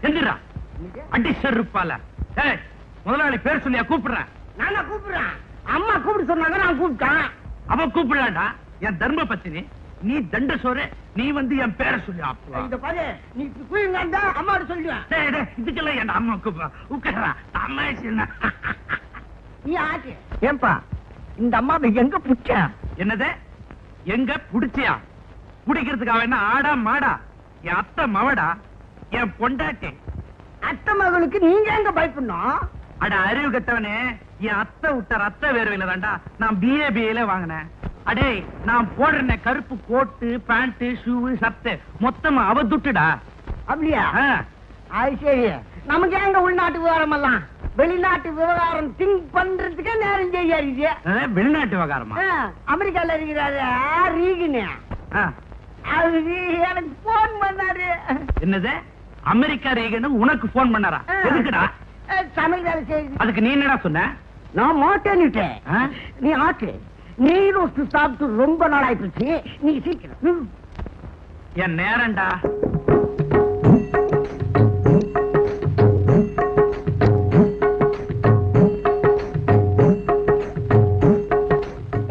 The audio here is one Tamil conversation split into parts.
எந்திரா அடி செருப்பால. முதலாளி பேர் சொல்லியா கூப்பிடுறேன். நானா கூப்பிடுறேன்? அம்மா கூப்பிட்டு சொன்னாங்க, நான் கூப்பிட்டேன். அவன் கூப்பிடலாண்டா, என் தர்ம பத்தினி. நீ தண்ட சோறு, நீ வந்து என் பேரை சொல்லி இந்த பாரு, நீ குயிங்க அம்மா சொல்லுவேன். இதுக்கெல்லாம் என் அம்மா உட்காரா அம்மா. நீ ஆச்சு ஏன்பா இந்த அம்மாவை எங்க புடிச்ச? என்னது எங்க புடிச்சியா? புடிக்கிறதுக்காக என்ன ஆடா மாடா? என் அத்தை மவடா, என் பொண்டாட்டி. அத்தை மகளுக்கு நீங்க எங்க பயப்படணும்? அட அறிவு கட்டவனே, என் அத்தை விட்ட ரத்த வேர்வையில தாண்டா நான் BA வாங்கினேன். அடே நான் போடுற கருப்பு கோட்டு பேண்ட் ஷூ சட்டை மொத்தமா அவ துட்டுடா. அப்படியா? அது சரி. நமக்கு எங்க உள்நாட்டு விவகாரம் எல்லாம், வெளிநாட்டு விவகாரம் திங்க் பண்றதுக்கே நேரம் செய்யாது. வெளிநாட்டு விவகாரமா? அமெரிக்கால இருக்கிறாரு ரீகனு, அவரு எனக்கு போன் பண்ணாரு. என்னது அமெரிக்கா ரீகன் உனக்கு போன் பண்ணாரா? எதுக்குடா? சமையல் வேலை செய்யுது. அதுக்கு நீ என்னடா சொன்ன? நான் மாட்டேன்னுட்டேன். நீ ஆட்டு. நீ ரோஸ்ட் சாப்பிட்டு ரொம்ப நாள் ஆயிடுச்சு. நீ சீக்கிரம். என் நேரம்டா.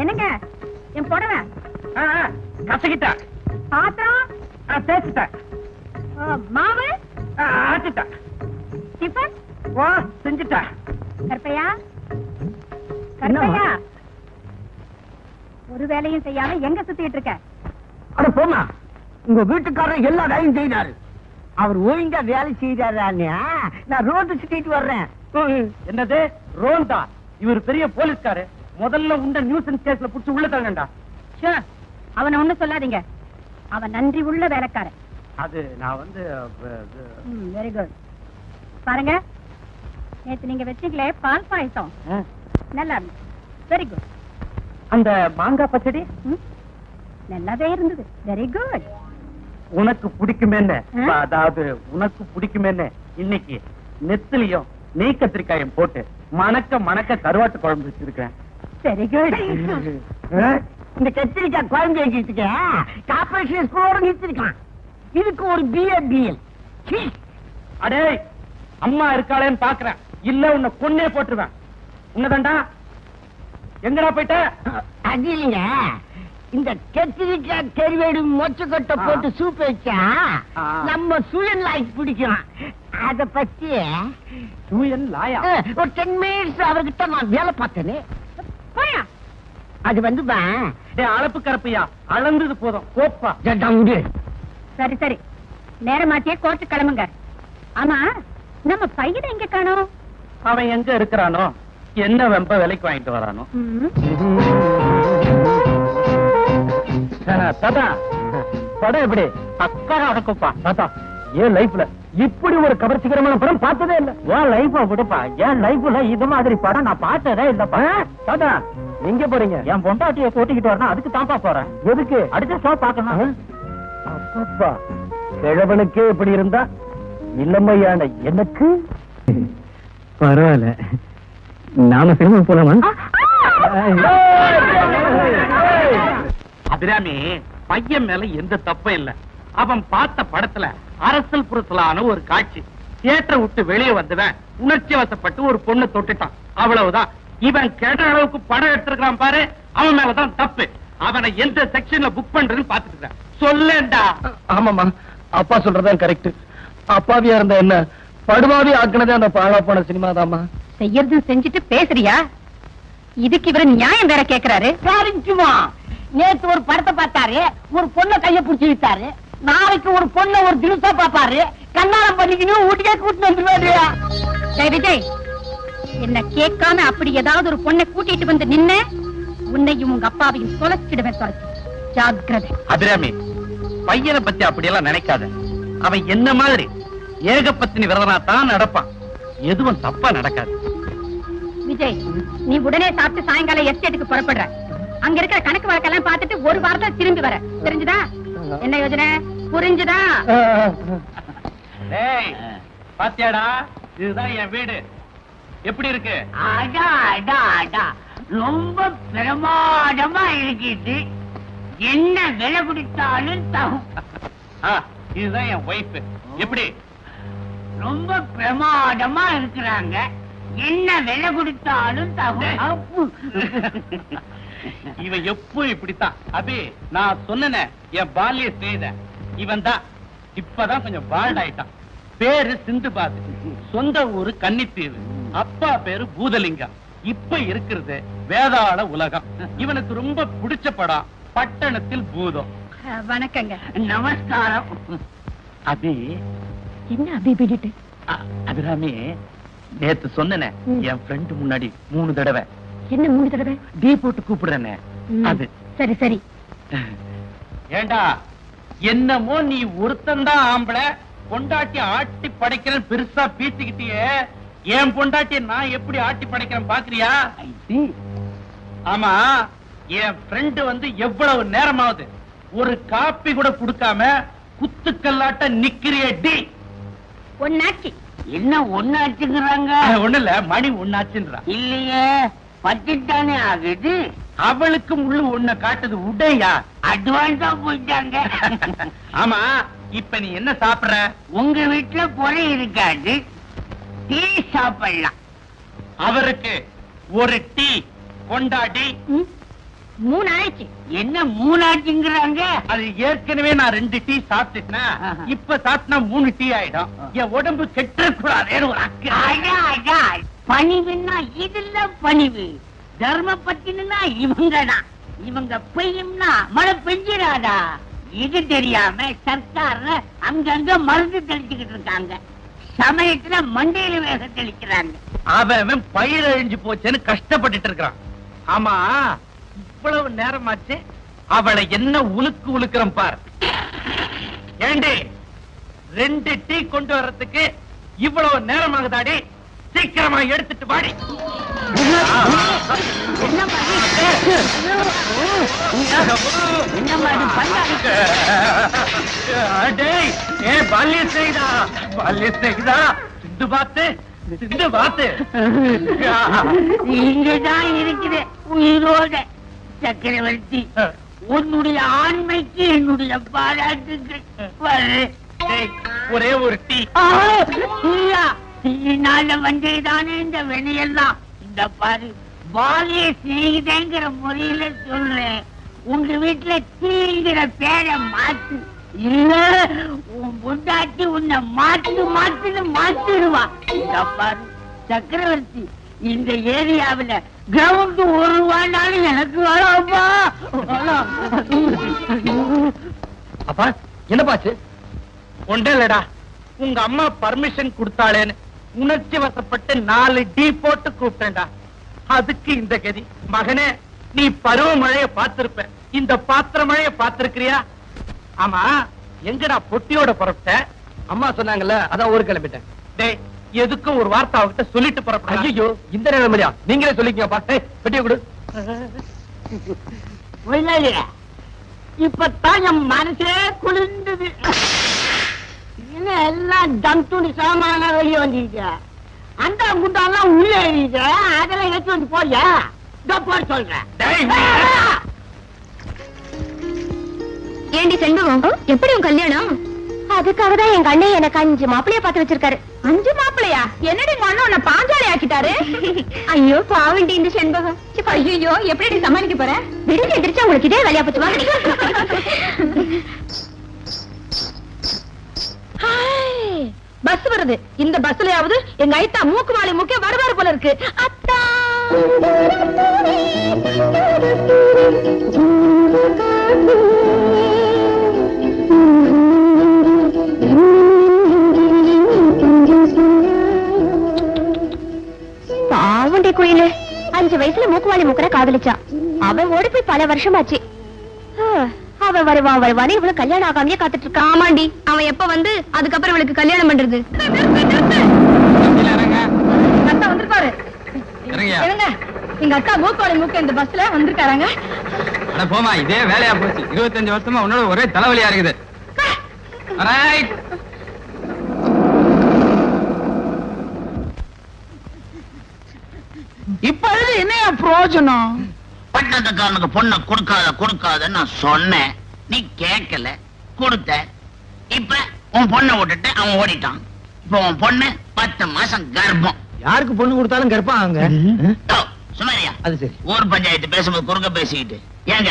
என்னங்க என் புடவை கசக்கிட்டா? பாத்திரம் தேய்ச்சிட்டா? மாவு ஆச்சிட்டா? டிஃபன் செஞ்சுட்டா? கற்பையா கற்பையா, ஒரு வேலையும் செய்யாம எங்க சுத்திட்டு இருக்க? அட போமா, உங்க வீட்டுக்காரர் எல்லா வேலையும் செய்தாரு. அவர் ஒழுங்கா வேலை செய்தாரு. நான் ரோடு சுத்திட்டு வர்றேன். என்னது ரோண்டா? இவர் பெரிய போலீஸ்காரு. முதல்ல உண்ட நியூசன்ஸ் கேஸ்ல புடிச்சு உள்ள தள்ளண்டா. அவனை ஒண்ணு சொல்லாதீங்க, அவன் நன்றி உள்ள வேலைக்காரன். அது நான் வந்து வெரி குட். பாருங்க, நேத்து நீங்க வச்சீங்களே பால் பாயசம் நல்லா இருந்துச்சு. Very good. அந்த மாங்காய் பச்சடி நல்லாவே இருந்தது. Very good. உனக்கு பிடிக்குமே, அதாவது உனக்கு பிடிக்குமே இன்னைக்கு நெத்திலையும் நெய் கத்திரிக்காயும் போட்டு மணக்க மணக்க கருவாட்டு குழம்பு வச்சிருக்கேன். Very good. இந்த கத்திரிக்காய் குழம்பு வச்சிருக்க கார்பரேஷன் ஸ்கூலோட நிறுத்திருக்கான். இதுக்கு ஒரு BA. அடே அம்மா இருக்காளேன்னு பாக்குறேன், இல்ல உன்னை கொன்னே போட்டுருவேன். உன்னதாண்டா எங்கடா போயிட்ட? அது இல்லைங்க, இந்த கத்திரிக்காய் கறிவேடு மொச்சக்கொட்டை போட்டு சூப் வச்சா நம்ம சூழல் லாய்க்கு பிடிக்கும். அத பத்தி சூயன் லாயா ஒரு 10 மினிட்ஸ் அவர்கிட்ட நான் வேலை பார்த்தேன்னு. அது வந்து அளப்பு கரப்பையா அளந்தது போதும் கோப்பா. சரி சரி, நேரமாச்சே கோர்ட்டு கிளம்புங்க. ஆமா, நம்ம பையனை எங்க காணோம்? அவன் எங்க இருக்கிறானோ, என்ன வெம்ப விலைக்கு வாங்கிட்டு வரானோ. தாத்தா படம் எப்படி? அக்கறை அடக்குப்பா. தாத்தா என் லைஃப்ல இப்படி ஒரு கவர்ச்சிகரமான படம் பார்த்ததே இல்ல. என் லைஃப விடுப்பா, என் லைஃப்ல இது மாதிரி படம் நான் பார்த்ததே இல்லப்பா. தாத்தா எங்க போறீங்க? என் பொண்டாட்டிய கூட்டிக்கிட்டு வரணும், அதுக்கு தான்ப்பா போறேன். எதுக்கு? அடுத்த ஷோ பார்க்கணும். அப்பப்பா, கிழவனுக்கே இப்படி இருந்தா இளமையான எனக்கு பரவாயில்ல, நாம சினிமா போலாமா? அபிராமி, பையன் மேல எந்த தப்பும் இல்ல. அவன் பார்த்த படத்துல அரசல் புறத்தலான ஒரு காட்சி. தியேட்டரை விட்டு வெளியே வந்தவன் உணர்ச்சி வசப்பட்டு ஒரு பொண்ணு தொட்டுட்டான், அவ்வளவுதான். இவன் கேட்ட அளவுக்கு படம் எடுத்திருக்கான் பாரு, அவன் மேலதான் தப்பு. அவனை எந்த செக்ஷன்ல புக் பண்றதுன்னு பாத்துட்டு சொல்லேண்டா. ஆமாமா, அப்பா சொல்றதான் கரெக்ட். அப்பாவியா இருந்த என்ன படுவாவி ஆக்குனதே அந்த பாழா போன சினிமா தாமா. செய்யறது செஞ்சுட்டு பேசுறியா? இதுக்கு இவரு நியாயம் வேற கேக்குறாரு. நேத்து ஒரு படத்தை பார்த்தாரு, ஒரு பொண்ணை கைய பிடிச்சி விட்டாரு. நாளைக்கு ஒரு பொண்ணை ஒரு தினசா பாப்பாரு, கண்ணாலம் பண்ணிக்கணும், வீட்டுக்கே கூட்டிட்டு வந்துருவாரு. விஜய், என்ன கேட்காம அப்படி ஏதாவது ஒரு பொண்ணை கூட்டிட்டு வந்து நின்ன உன்னையும் உங்க அப்பாவையும் தொலைச்சிடுவேன். தொலைச்சு ஜாக்கிரதை. அபிராமி, பையனை பத்தி அப்படியெல்லாம் நினைக்காத. அவன் என்ன மாதிரி ஏகப்பத்தினி விரதனா தான் நடப்பான், எதுவும் தப்பா நடக்காது. விஜய், நீ உடனே சாப்பிட்டு சாயங்காலம் எஸ்டேட்டுக்கு புறப்படுற. அங்க இருக்கிற கணக்கு வழக்கெல்லாம் பார்த்துட்டு ஒரு வாரத்துல திரும்பி வர. தெரிஞ்சுதா? என்ன யோசனை? புரிஞ்சுதா? பாத்தியாடா, இதுதான் என் வீடு. எப்படி இருக்கு? ரொம்ப பிரமாதமா இருக்குது. என்ன விலை கொடுத்தாலும் தகும். இதுதான் என் ஒய்ஃப். எப்படி? ரொம்ப பிரமாதமா இருக்கிறாங்க. என்ன விலை கொடுத்தாலும் தகும். இவன் எப்போ இப்படித்தான். அபி, நான் சொன்னேனே என் பால்ய செய்த இவன் தான். இப்பதான் கொஞ்சம் பால்ட் ஆயிட்டான். பேரு சிந்துபாத், சொந்த ஊரு கன்னித்தீவு, அப்பா பேரு பூதலிங்கம். இப்ப இருக்கிறது வேதாள உலகம். இவனுக்கு ரொம்ப பிடிச்ச படம் பட்டணத்தில் பூதம். வணக்கங்க. நமஸ்காரம். அபி, என்ன அப்படி பிடிட்டு? அபிராமி, நேத்து சொன்னேனே என் ஃப்ரெண்ட் முன்னாடி 3 தடவை என்ன 3 தடவை டீ போட்டு கூப்பிடுறேனே அது. சரி சரி. ஏண்டா, என்னமோ நீ ஒருத்தந்தான் ஆம்பளை, பொண்டாட்டி ஆட்டி படைக்கிறேன் பெருசா பீத்திக்கிட்டியே. என் பொண்டாட்டிய நான் எப்படி ஆட்டி படைக்கிறேன் பாக்குறியா? ஆமா, என் ஃப்ரெண்டு வந்து எவ்வளவு நேரமாவது ஒரு காப்பி கூட குடுக்காம குத்துக்கல்லாட்ட நிக்கிறியடி. ஒன்னாச்சு. என்ன ஒன்னாச்சுங்கிறாங்க? ஒண்ணு இல்ல, மணி ஒன்னாச்சுன்றா. இல்லையே, 10 தானே ஆகுது. அவளுக்கு முள்ளு ஒண்ண காட்டுது. உடையா அட்வான்ஸா போயிட்டாங்க. ஆமா, இப்ப நீ என்ன சாப்பிடுற? உங்க வீட்டுல பொறை இருக்காது, டீ சாப்பிடலாம். அவருக்கு ஒரு டீ கொண்டாடி. 3 ஆயிடுச்சு. என்ன 3 ஆச்சுங்கிறாங்க? அது ஏற்கனவே நான் 2 டீ சாப்பிட்டுட்டேன். இப்ப சாப்பிட்டா 3 டீ ஆயிடும். என் உடம்பு கெட்டக்கூடாது. பணிவுன்னா இதுல பணிவு, தர்ம பத்தினா இவங்கதான். இவங்க பெய்யும்னா மழை பெஞ்சிடாதா? இது தெரியாம சர்க்கார்ல அங்கங்க மருந்து தெளிச்சுக்கிட்டு இருக்காங்க. சமயத்துல மண்டையில வேக தெளிக்கிறாங்க. அவன் பயிர் அழிஞ்சு போச்சேன்னு கஷ்டப்பட்டுட்டு இருக்கிறான். ஆமா, இவ்வளவு நேரமாச்சு, அவளை என்ன உலுக்கு உலுக்குறோம் பார். ஏண்டி, 2 டீ கொண்டு வர்றதுக்கு இவ்வளவு நேரமாகுதாடி? சீக்கிரமா எடுத்துட்டு வாடி. பால்ய செய்தா சிந்து பாத்து சிந்து பாத்து இங்கதான் இருக்குது உயிரோட. சக்கரவர்த்தி, உன்னுடைய ஆண்மைக்கு என்னுடைய பாராட்டுகள். ஒரே ஒரு டீ. தீயினால வந்ததுதானே இந்த வினையெல்லாம். இந்த பாரு, பாலிய சிநேகிதங்கிற முறையில சொல்றேன். உங்க வீட்டுல தீங்கிற பேரை மாத்து, இல்ல உன் பொண்டாட்டி உன்னை மாத்துன்னு மாத்திடுவா. இந்த பாரு சக்கரவர்த்தி, இந்த ஏரியாவில கிரவுண்ட் 1 ரூபாய்னாலும் எனக்கு வேணாம்ப்பா. அப்பா, என்ன பாச்சு? ஒன்றே இல்லடா, உங்க அம்மா பர்மிஷன் கொடுத்தாளேன்னு உணர்ச்சி வசப்பட்டு 4 டீ போட்டு கூப்பிட்டேன்டா. அதுக்கு இந்த கதி. மகனே, நீ பருவ மழைய பார்த்திருப்ப, இந்த பாத்திர மழைய பார்த்திருக்கிறியா? ஆமா, எங்கடா பொட்டியோட புறப்பட்ட? அம்மா சொன்னாங்கல்ல, அதான் ஊருக்கு கிளம்பிட்டேன். டேய், எதுக்கும் ஒரு வார்த்தை அவகிட்ட சொல்லிட்டு புறப்பட. ஐயோ, இந்த நேரம் இல்லையா? நீங்களே சொல்லிக்கங்கப்பா. பெட்டியை கொடு. இப்பதான் என் மனசே குளிர்ந்தது. எல்லாம் ஜந்துணி சாமான வெளியே வந்துருக்க. அந்த குண்டாலாம் உள்ள எழுதிக்க, அதெல்லாம் எடுத்து வந்து போறியா? போட சொல்றேன். ஏண்டி செண்பகம், எப்படி உன் கல்யாணம்? அதுக்காக தான் எங்க அண்ணன் எனக்கு 5 மாப்பிளைய பார்த்து வச்சிருக்காரு. 5 மாப்பிளையா? என்னடி உங்க அண்ணன் உன்னை பாஞ்சாலி ஆக்கிட்டாரு? ஐயோ பாவண்டி இந்த செண்பகம். ஐயோ, எப்படி சமாளிக்க போற? விடுங்க, எதிர்த்து உங்களுக்கு இதே வேலையா போச்சு. வாங்க. பஸ் வருது. இந்த பஸ்லயாவது எங்க ஐத்தா மூக்கு மாலை முக்கிய வருவாரு போல இருக்கு. அத்தா பாவண்டி குயிலு 5 வயசுல மூக்குவாளி மூக்கரை காதலிச்சா. அவன் ஓடி போய் பல வருஷமாச்சு. அவன் வருவான் இவளு கல்யாணம் ஆகாமையே காத்துட்டு இருக்கா. ஆமாண்டி, அவன் எப்ப வந்து அதுக்கப்புறம் இவளுக்கு கல்யாணம் பண்றது? அத்தா வந்திருக்காரு. எங்க அக்கா மூக்குவாளி மூக்க இந்த பஸ்ல வந்திருக்காங்க. போமா, இதே வேலையா போச்சு. 25 வருஷமா உன்னோட ஒரே தலைவலியா இருக்குது. இப்பொழுது என்ன பிரயோஜனம்? பட்டணத்துக்காரனுக்கு பொண்ணை கொடுக்காத நான் சொன்னேன், நீ கேட்கல, கொடுத்த. இப்ப உன் பொண்ணை விட்டுட்டு அவன் ஓடிட்டான். இப்ப உன் பொண்ணு 10 மாசம் கர்ப்பம். யாருக்கு பொண்ணு கொடுத்தாலும் கர்ப்பம் ஆங்க. சுமாரியா அது சரி. ஊர் பஞ்சாயத்து பேசும்போது குறுக்க பேசிக்கிட்டு ஏங்க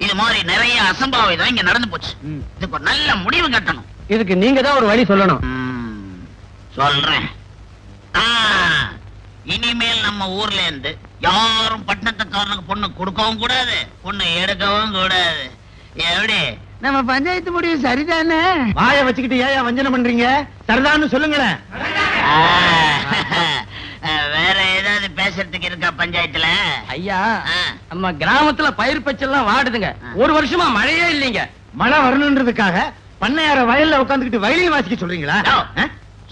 இது மாதிரி நிறைய அசம்பாவிதம் இங்க நடந்து போச்சு. இதுக்கு ஒரு நல்ல முடிவு கட்டணும். இதுக்கு நீங்க தான் ஒரு வழி சொல்லணும். சொல்றேன். இனிமேல் நம்ம ஊர்ல இருந்து யாரும் பட்டணத்துக்காரனுக்கு பொண்ணு கொடுக்கவும் கூடாது, பொண்ணு எடுக்கவும் கூடாது. எப்படி நம்ம பஞ்சாயத்து முடிவு சரிதானே? வாய வச்சுக்கிட்டு ஏன் வஞ்சனம் பண்றீங்க? சரிதான்னு சொல்லுங்களேன். வேற ஏதாவது பேசுறதுக்கு இருக்கா பஞ்சாயத்துல? ஐயா, நம்ம கிராமத்துல பயிர் பச்செல்லாம் வாடுதுங்க. ஒரு வருஷமா மழையே இல்லைங்க. மழை வரணுன்றதுக்காக பண்ணையார வயல்ல உட்காந்துக்கிட்டு வயலையும் வாசிக்க சொல்றீங்களா?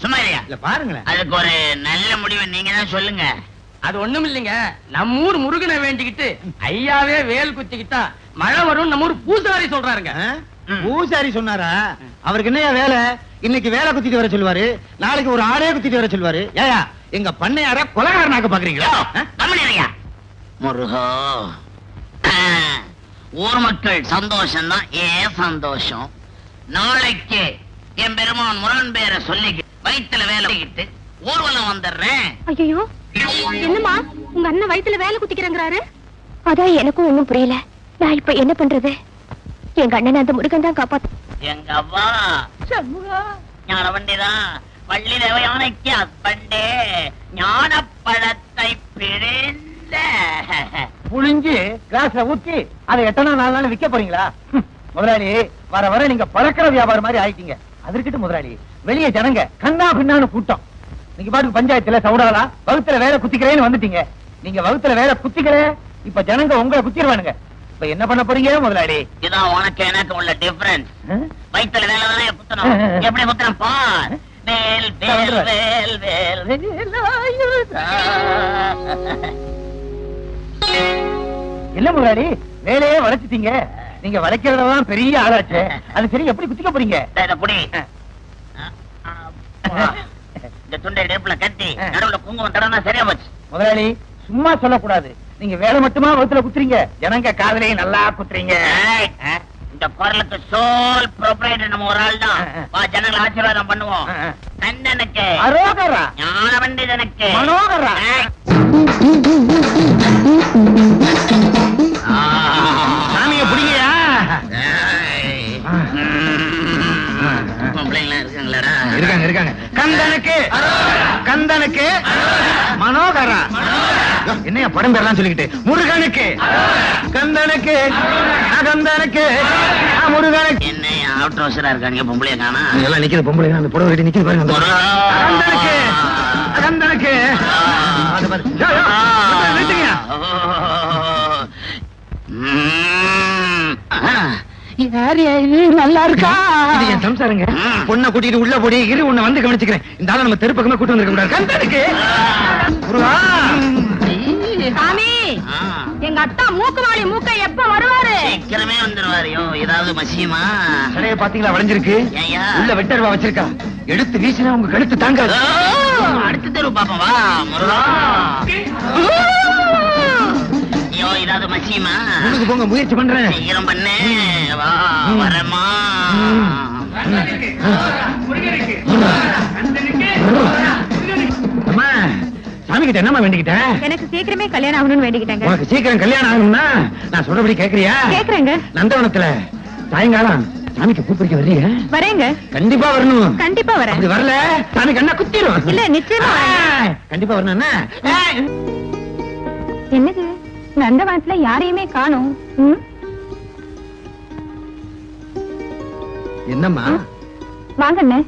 சும்மா இல்லையா? இல்ல பாருங்களேன். அதுக்கு ஒரு நல்ல முடிவை நீங்க தான் சொல்லுங்க. அது ஒண்ணும் இல்லைங்க. நம்ம ஊர் முருகனை வேண்டிக்கிட்டு ஐயாவே வேல் குத்திக்கிட்டா மழை வரும் நம்ம ஊர் பூசாரி சொல்றாருங்க. பூசாரி சொன்னாரா? அவருக்கு என்ன வேலை? இன்னைக்கு வேலை குத்திட்டு வர சொல்லுவாரு, நாளைக்கு ஒரு ஆடே குத்திட்டு வர சொல்லுவாரு. ஏயா எங்க பண்ணையார கொலகாரனாக்க பாக்குறீங்களா? முருகா, ஊர் மக்கள் சந்தோஷம் தான் ஏன் சந்தோஷம். நாளைக்கு என் பெருமான் முருகன் பேரை சொல்லி வயிற்றுல வேலைக்கிட்டு ஊர்வலம் வந்துடுறேன். ஐயோ என்னம்மா உங்க அண்ணன் வயித்துல வேலை குத்திக்கிறாரு? அதான் எனக்கும் ஒண்ணும் புரியல. நான் இப்ப என்ன பண்றது? எங்க அண்ணன் அந்த முருகன் தான் காப்பாத்து. எங்க அவ்வா ஞான வண்டிதான் வள்ளி தேவையானைக்கு அப்பண்டே ஞான பழத்தை பிழிந்த புழிஞ்சு கிளாஸ்ல ஊத்தி அதை எத்தனை நாள் விற்க போறீங்களா? முதலாளி, வர வர நீங்க பறக்கிற வியாபாரம் மாதிரி ஆயிட்டீங்க. அதற்கிட்டு முதலாளி, வெளியே ஜனங்க கண்ணா பின்னான்னு கூட்டம். நீங்க பாட்டுக்கு பஞ்சாயத்துல சவுடாலா வகுத்துல வேலை குத்திக்கிறேன்னு வந்துட்டீங்க. நீங்க வகுத்துல வேலை குத்திக்கிற, இப்ப ஜனங்க உங்களை குத்திடுவானுங்க. இப்ப என்ன பண்ண போறீங்க முதலாளி? இதான் உனக்கு எனக்கு உள்ள டிஃபரன்ஸ். வயிற்றுல வேலை தானே குத்தணும். எப்படி குத்தணும் பார். வேல் வேல் வேல் வேல் இல்ல முதலாளி, வேலையே வளைச்சிட்டீங்க. நீங்க வளைக்கிறதான் பெரிய ஆளாச்சு. அது சரி, எப்படி குத்திக்க போறீங்க? இந்த துண்டை இடுப்புல கட்டி நடுவுல குங்குமம் தடனா சரியா போச்சு. முதலாளி, சும்மா சொல்லக்கூடாது. நீங்க வேலை மட்டுமா வகுத்துல குத்துறீங்க, ஜனங்க காதலையும் நல்லா குத்துறீங்க. இந்த குரலுக்கு சோல் ப்ரொப்ரைட்டர் நம்ம ஒரு ஆள் தான். ஜனங்களை ஆசீர்வாதம் பண்ணுவோம். கண்டனுக்கு அரோகரா, ஞான பண்டிதனுக்கு மனோகரா. சாமியை பிடிங்கயா. பிள்ளைங்களா இருக்காங்களா? இருக்காங்க இருக்காங்க. கந்தனுக்கு கந்தனுக்கு மனோகரா. என்னையா படம் பேர்லாம் சொல்லிக்கிட்டு? முருகனுக்கு கந்தனுக்கு கந்தனுக்கு முருகனுக்கு. என்ன அவுட் ஹவுஸரா இருக்காங்க பொம்பளைய காணா? எல்லாம் நிக்கிற பொம்பளை அந்த புடவை கட்டி நிக்கிற பாருங்க. கந்தனுக்கு கந்தனுக்கு நல்லா இருக்கா? இது என் சம்சாரங்க. பொண்ணை கூட்டிட்டு உள்ள போடி இரு, உன்னை வந்து கவனிச்சுக்கிறேன். இந்த ஆளை நம்ம தெரு பக்கமே கூட்டு வந்திருக்க கூடாது. கந்தனுக்கு சாமி, எங்க அத்தா மூக்குவாளி மூக்க எப்ப வருவாரு? சீக்கிரமே வந்துருவாரியோ. ஏதாவது மசியமா? கடையை பாத்தீங்களா வளைஞ்சிருக்கு? ஐயா, உள்ள வெட்டருவா வச்சிருக்கா. எடுத்து வீசினா உங்க கழுத்து தாங்காது. அடுத்த தெரு பாப்போம் வா. முருகா, ஐயோ ஏதாவது மசியமா? உனக்கு போங்க, முயற்சி பண்றேன். சீக்கிரம் பண்ணு. வா வரமா. அம்மா, சாமி கிட்ட என்னமா வேண்டிக்கிட்டேன்? எனக்கு சீக்கிரமே கல்யாணம் ஆகணும்னு வேண்டிக்கிட்டேங்க. உனக்கு சீக்கிரம் கல்யாணம் ஆகணும்னா நான் சொல்றபடி கேக்குறியா? கேக்குறேங்க. நந்தவனத்துல சாயங்காலம் சாமிக்கு பூப்பறிக்க வர்றீங்க? வரேங்க. கண்டிப்பா வரணும். கண்டிப்பா வரேன். அப்படி வரல சாமி கண்ணா குத்திரும். இல்ல நிச்சயமா கண்டிப்பா வரணும். என்னது நந்தவனத்துல யாரையுமே காணோம். என்னம்மா வாங்கண்ணே.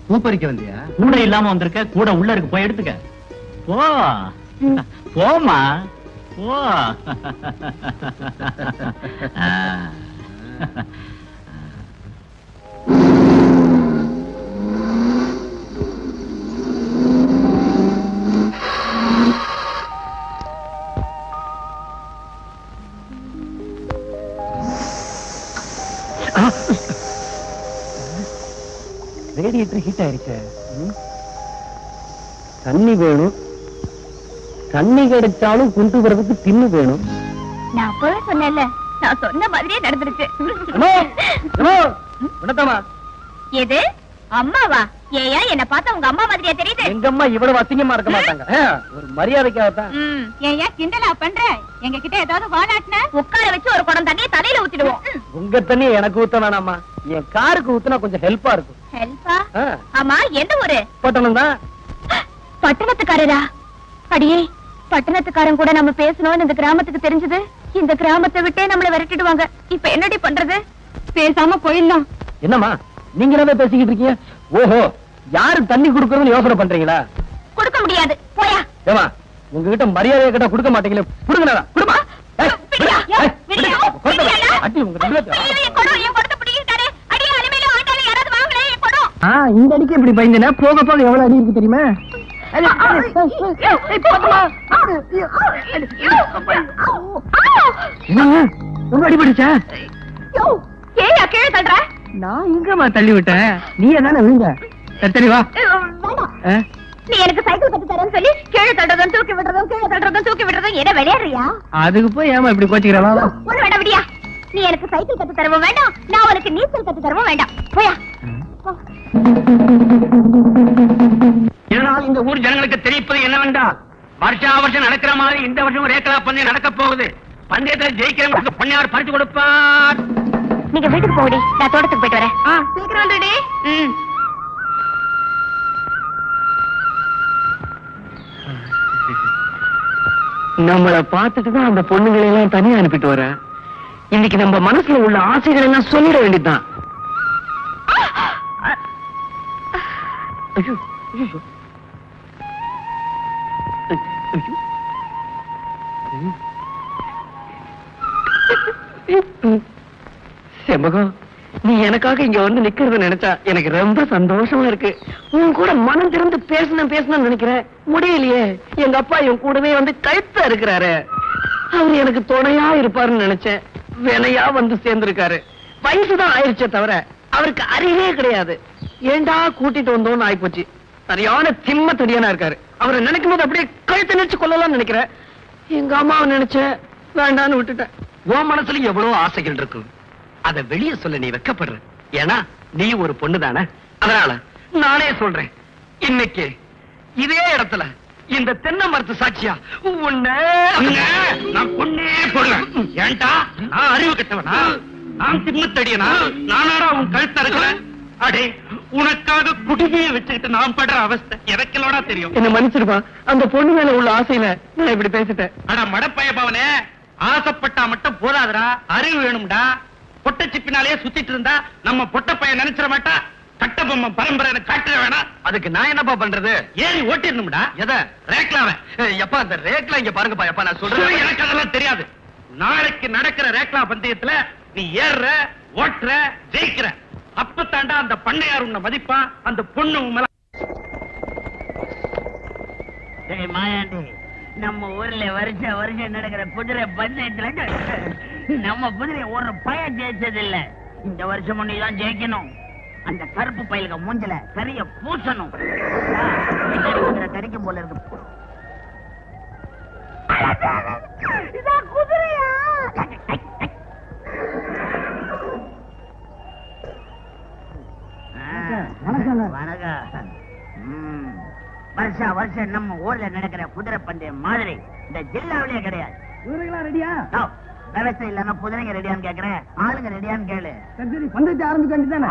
பூப்பறிக்க வந்தியா? கூட இல்லாம வந்திருக்க, கூட உள்ள இருக்கு, போய் எடுத்துக்க. போ போமா போ. ரேடியேட்டர் ஹீட் ஆயிருச்சு. தண்ணி வேணும். தண்ணி கிடைச்சாலும் கொண்டு வரதுக்கு தின்னு வேணும். நான் அப்பவே சொன்னேன்ல, நான் சொன்ன மாதிரியே நடந்துருச்சு. எது அம்மாவா? ஏயா என்ன பார்த்தா உங்க அம்மா மாதிரியா தெரியுது? எங்க அம்மா இவ்வளவு அசிங்கமா இருக்க மாட்டாங்க. ஒரு மரியாதைக்காகத்தான். ஏயா கிண்டலா பண்ற? எங்க கிட்ட ஏதாவது வாலாட்டின உட்கார வச்சு ஒரு குடம் தண்ணியை தலையில ஊத்திடுவோம். உங்க தண்ணி எனக்கு ஊத்த வேணாமா, என் காருக்கு ஊத்துனா கொஞ்சம் ஹெல்ப்பா இருக்கும். ஹெல்ப்பா? ஆமா, எந்த ஊரு? பட்டணம் தான். பட்டணத்துக்காரரா? அடியே, பட்டணத்துக்காரன் கூட நம்ம பேசணும்னு இந்த கிராமத்துக்கு தெரிஞ்சது, இந்த கிராமத்தை விட்டே நம்மள விரட்டிடுவாங்க. இப்ப என்னடி பண்றது? பேசாம போயிடலாம். என்னம்மா நீங்க என்ன பேசிக்கிட்டு இருக்கீங்க? ஓஹோ, யாரு தண்ணி குடுக்கறதுன்னு யோசனை பண்றீங்களா? கொடுக்க முடியாது, போயா. ஏமா உங்ககிட்ட மரியாதையை கேட்டா கொடுக்க மாட்டீங்களே, கொடுங்கடா, கொடுமா. இந்த அடிக்கு இப்படி பயந்தன, போக போக எவ்வளவு அடி இருக்கு தெரியுமா? ரொம்ப அடிபடுச்சா? ஏயா கீழே தள்ளுற? நான் எங்கம்மா தள்ளி விட்டேன், நீ தானே விழுந்த. சரி வா. நீ எனக்கு சைக்கிள் கத்து தரேன்னு சொல்லி கீழே தள்ளுறதும் தூக்கி விடுறதும் கீழே தள்ளுறதும் தூக்கி விடுறதும் என்ன விளையாடுறியா? அதுக்கு போய் ஏமா இப்படி கோச்சிக்கிறா? ஒரு வேண்டாம் விடியா. நீ எனக்கு சைக்கிள் கத்து தரவும் வேண்டாம், நான் உனக்கு நீச்சல் கத்து தரவும் வேண்டாம், போயா. இதனால் இந்த ஊர் ஜனங்களுக்கு தெரிவிப்பது என்னவென்றால், வருஷா வருஷம் நடக்கிற மாதிரி இந்த வருஷம் ரேக்லா பந்தயம் நடக்க போகுது. பந்தயத்தில் ஜெயிக்கிறவங்களுக்கு பொன்னியார் பரிசு கொடுப்பார். நீங்க வீட்டுக்கு போடி, நான் தோட்டத்துக்கு போயிட்டு வரேன். சீக்கிரம் வந்துடி. நம்மளை பார்த்துட்டு தான் அந்த பொண்ணுங்களை எல்லாம் தனியா அனுப்பிட்டு வர. இன்னைக்கு நம்ம மனசுல உள்ள ஆசைகள் எல்லாம் சொல்லிட வேண்டியதுதான். செம்பகம், நீ எனக்காக இங்க வந்து நிக்கிறத நினைச்சா எனக்கு ரொம்ப சந்தோஷமா இருக்கு. உன் கூட மனம் திறந்து பேசணும்னு நினைக்கிறேன், முடியலையே. எங்க அப்பா என் கூடவே வந்து கழுத்தா இருக்கிறாரு. அவர் எனக்கு துணையா இருப்பாருன்னு நினைச்சேன், வினையா வந்து சேர்ந்திருக்காரு. வயசுதான் ஆயிடுச்சே தவிர அவருக்கு அறிவே கிடையாது. ஏண்டா கூட்டிட்டு வந்தோம்னு ஆயிப்போச்சு. சரியான திம்ம தடியானா இருக்காரு. அவரை நினைக்கும் போது அப்படியே கழுத்தை நினைச்சு கொள்ளலாம் நினைக்கிறேன். எங்க அம்மாவை நினைச்சேன், வேண்டான்னு விட்டுட்டேன். உன் மனசுல எவ்வளவு ஆசைகள் இருக்கு, அத வெளியே சொல்ல நீ வெக்கப்படுற. ஏன்னா நீ ஒரு பொண்ணு தானே, அதனால நானே சொல்றேன். இன்னைக்கு இதே இடத்துல இந்த தென்னை மரத்து சாட்சியா உன்னை நான் பொண்ணே போடுறேன். ஏன்டா நான் அறிவு கட்டவனா, நான் திம்மத்தடியனா, நானாடா உன் கழுத்த இருக்கிறேன். அடே, உனக்காக குடிமையை வச்சுக்கிட்டு நான் படுற அவஸ்தை எனக்கெல்லோடா தெரியும். என்ன மன்னிச்சிருப்பா, அந்த பொண்ணு மேல உள்ள ஆசையில நான் இப்படி பேசிட்டேன். ஆனா மடப்பைய பவனே, ஆசைப்பட்டா மட்டும் போதாதுடா, அறிவு வேணும்டா. பொட்டை சிப்பினாலேயே சுத்திட்டு இருந்தா நம்ம பொட்ட பையன் நினைச்சிட மாட்டா. கட்ட பொம்மை பரம்பரை காட்டுற வேணாம். அதுக்கு நான் என்னப்பா பண்றது? ஏறி ஓட்டிடணும்டா. எத? ரேக்லாவ. எப்பா அந்த ரேக்லா இங்க பாருங்கப்பா. எப்பா நான் சொல்றேன், எனக்கு அதெல்லாம் தெரியாது. நாளைக்கு நடக்கிற ரேக்லா பந்தயத்துல நீ ஏறுற, ஓட்டுற, ஜெயிக்கிற. அப்பத்தாண்டா அந்த பண்ணையார் உன்னை மதிப்பா, அந்த பொண்ணு மேல. மாயாண்டி, நம்ம ஊர்ல வருஷம் நடக்கிற குதிரை பந்தயத்துல நம்ம குதிரை ஒரு பையன் ஜெயிச்சது இல்ல. இந்த வருஷம் நீதான் ஜெயிக்கணும். அந்த கருப்பு பயிலுக்கு மூஞ்சல கரிய பூசணும். கறிக்கும் போல இருக்கு. குதிரையா? வணக்கம். வருஷம் நம்ம ஊர்ல நடக்கிற குதிரை பந்தயம் மாதிரி இந்த ஜில்லாவிலேயே கிடையாது. ரெடியா? விவசாயம் இல்லன்னா குதிரைங்க ரெடியான்னு கேக்குறேன், ஆளுங்க ரெடியான்னு கேளு. சரி, பந்தயத்தை ஆரம்பிக்க வேண்டியதானே?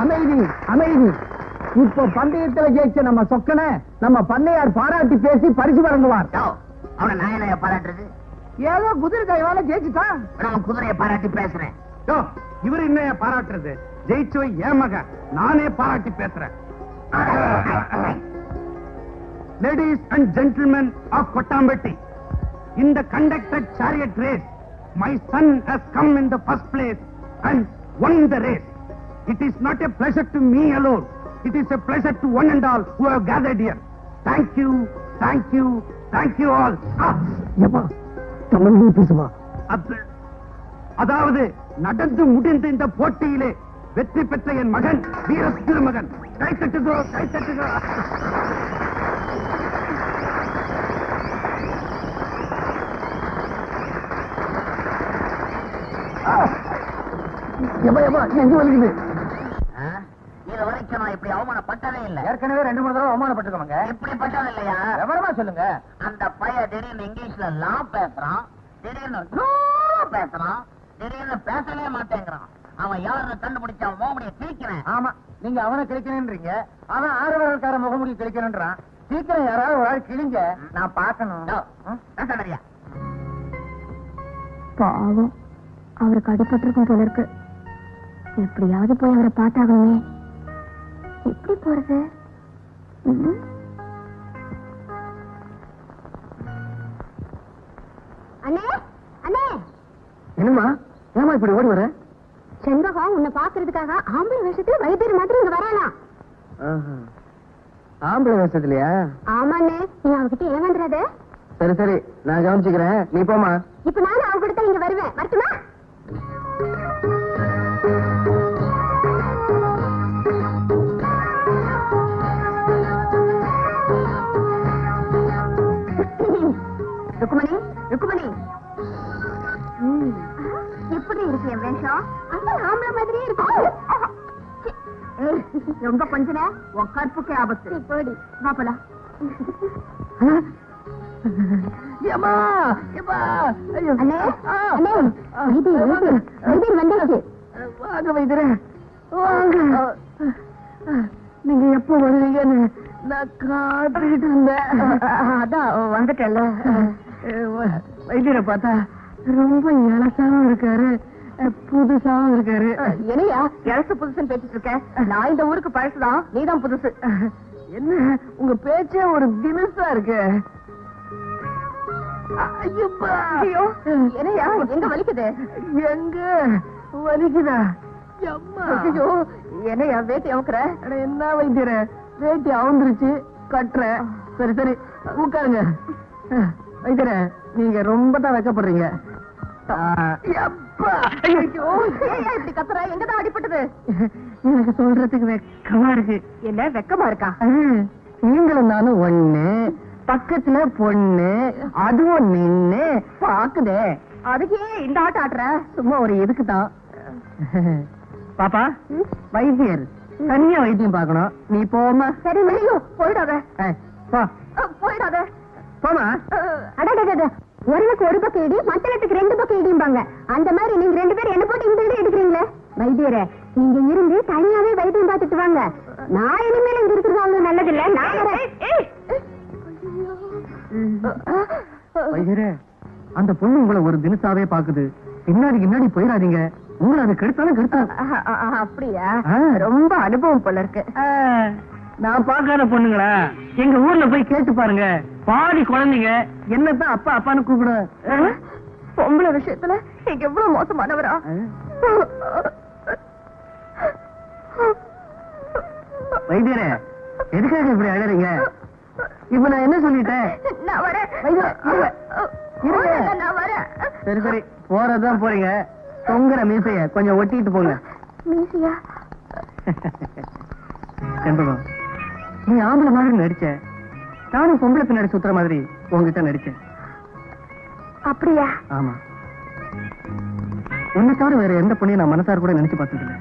அமைதி அமைதி. இப்போ பந்தயத்துல ஜெயிச்ச நம்ம சொக்கனை நம்ம பண்ணையார் பாராட்டி பேசி பரிசு வழங்குவார். அவனை நான் என்ன பாராட்டுறது? ஏதோ குதிரை கைவால ஜெயிச்சுட்டான். நான் குதிரையை பாராட்டி பேசுறேன். இவர் என்ன பாராட்டுறது? ஜெயிச்சோ என் மகன், நானே பாராட்டி பேசுறேன். Ladies and gentlemen of Kottampatti, in the conducted chariot race, my son has come in the first place and won the race. It is not a pleasure to me alone. It is a pleasure to one and all who have gathered here. Thank you, thank you, thank you all. தமிழ்ல பேசுவா. அதாவது நடந்து முடிந்த இந்த போட்டியிலே வெற்றி பெற்ற என் மகன் வீர திருமகன். கை தட்டுதோ, கை தட்டுதோ. எங்க வலிக்குது? இது வரைக்கும் நான் இப்படி அவமானப்பட்டதே இல்ல. ஏற்கனவே 2-3 தடவை அவமானப்பட்டிருக்கோங்க. இப்படி பட்டது இல்லையா? விவரமா சொல்லுங்க. அந்த பையன் திடீர்னு இங்கிலீஷ்ல லா பேசுறான், திடீர்னு பேசுறான், திடீர்னு பேசவே மாட்டேங்கிறான். அவன் யாருன்னு கண்டுபிடிச்சா முகமுடிய கிழிக்கிறேன். ஆமா, நீங்க அவனை கிழிக்கணும்ன்றீங்க, அவன் 6 விரல்கார முகமுடி கிழிக்கணும்ன்றான். சீக்கிரம் யாராவது ஒரு ஆள் கிழிங்க, நான் பார்க்கணும். பாவம், அவருக்கு அடிபட்டிருக்கும் போல இருக்கு. எப்படியாவது போய் அவரை பார்த்தாகணுமே. எப்படி போறது? அண்ணே அண்ணே. என்னம்மா, ஏமா இப்படி ஓடி வர? செண்பகம் உன்னை பாக்குறதுக்காக ஆம்பளை வேஷத்துல வைத்தியர் மாதிரி இங்க வரானாம். ஆம்பளை வேஷத்துலயா? ஆமாண்ணே, நீ அவகிட்ட ஏமாந்துறாத. சரி சரி, நான் கவனிச்சுக்கிறேன், நீ போமா. இப்ப நானும் அவங்க கிட்ட இங்க வருவேன். வரட்டுமா? ருக்குமணி, ருக்குமணி, எப்படி இருக்கு என் வேஷம்? அந்த ஆம்பளை மாதிரியே இருக்கு. ரொம்ப கொஞ்ச உன் கற்புக்கு ஆபத்து. போடி, வா போலாம். நீங்க எப்ப வருவீங்கன்னு நான் காத்துக்கிட்டு இருந்தேன். அதான் வந்துட்டல. வைத்தியரை பார்த்தா ரொம்ப இலசாவும் இருக்காரு, புதுசாவும் இருக்காரு. என்னையா இலசு புதுசுன்னு பேசிட்டு இருக்க? நான் இந்த ஊருக்கு பழசுதான், நீதான் புதுசு. என்ன உங்க பேச்சே ஒரு தினசா இருக்கு. ஐயோ, என்னையா எங்க வலிக்குது? எங்க வலிக்குதா? ஐயோ, என்னையா வேட்டி அவுக்குற? என்ன வைத்தியர, வேட்டி அவுந்துருச்சு, கட்டுற. சரி சரி, உட்காருங்க. வைத்தியர, நீங்க ரொம்ப தான் வெக்கப்படுறீங்க. இப்படி கத்துற? எங்கதான் அடிபட்டது? எனக்கு சொல்றதுக்கு வெக்கமா இருக்கு. என்ன வெக்கமா இருக்கா? நீங்களும் நானும் ஒண்ணு, பக்கத்துல பொண்ணு, அதுவும் நின்னு பாக்குதே. அதுக்கே இந்த ஆட்டம் ஆட்டுற? சும்மா ஒரு எதுக்குதான். பாப்பா, வைத்தியர் தனியா வைத்தியம் பார்க்கணும், நீ போமா. சரி மணியோ, போயிடாத. போயிடாத, போமா. அடடட, ஒருவருக்கு ஒரு பக்கம் இடி, மத்தளத்துக்கு 2 பக்கம் இடிம்பாங்க. அந்த மாதிரி நீங்க 2 பேரும் என்ன போட்டு இந்த இடி எடுக்கிறீங்களே. வைத்தியரே, நீங்க இருந்து தனியாவே வைத்தியம் பார்த்துட்டு வாங்க. நான் இனிமேல இங்க இருக்கிறது அவ்வளவு நல்லது இல்ல. வைத்தியரே, அந்த பொண்ணு உங்களை ஒரு தினசாவே பாக்குது. பின்னாடி போயிடாதீங்க, உங்களை அது கெடுத்தாலும் கெடுத்தா. அப்படியா? ரொம்ப அனுபவம் போல இருக்கு. நான் பாக்காத பொண்ணுங்களா? எங்க ஊர்ல போய் கேட்டு பாருங்க, பாதி குழந்தைங்க என்னதான் அப்பா அப்பான்னு கூப்பிடும். பொம்பளை விஷயத்துல நீங்க எவ்வளவு மோசமானவரா? வைத்தியரே, எதுக்காக இப்படி அழறீங்க? இப்ப நான் என்ன சொல்லிட்டேன்? நான் வரேன். நான் வரேன். சரி சரி, போறதுதான் போறீங்க. தொங்குற மீசைய கொஞ்சம் ஒட்டிட்டு போங்க. மீசையா? செண்பகம், நீ ஆம்பளை மாதிரி நடிச்ச, நானும் பொம்பளை பின்னாடி சுத்துற மாதிரி உங்ககிட்ட நடிச்சேன். அப்படியா? ஆமா. உன்னை தவிர வேற எந்த பொண்ணையும் நான் மனசார கூட நினைச்சு பார்த்ததில்லை.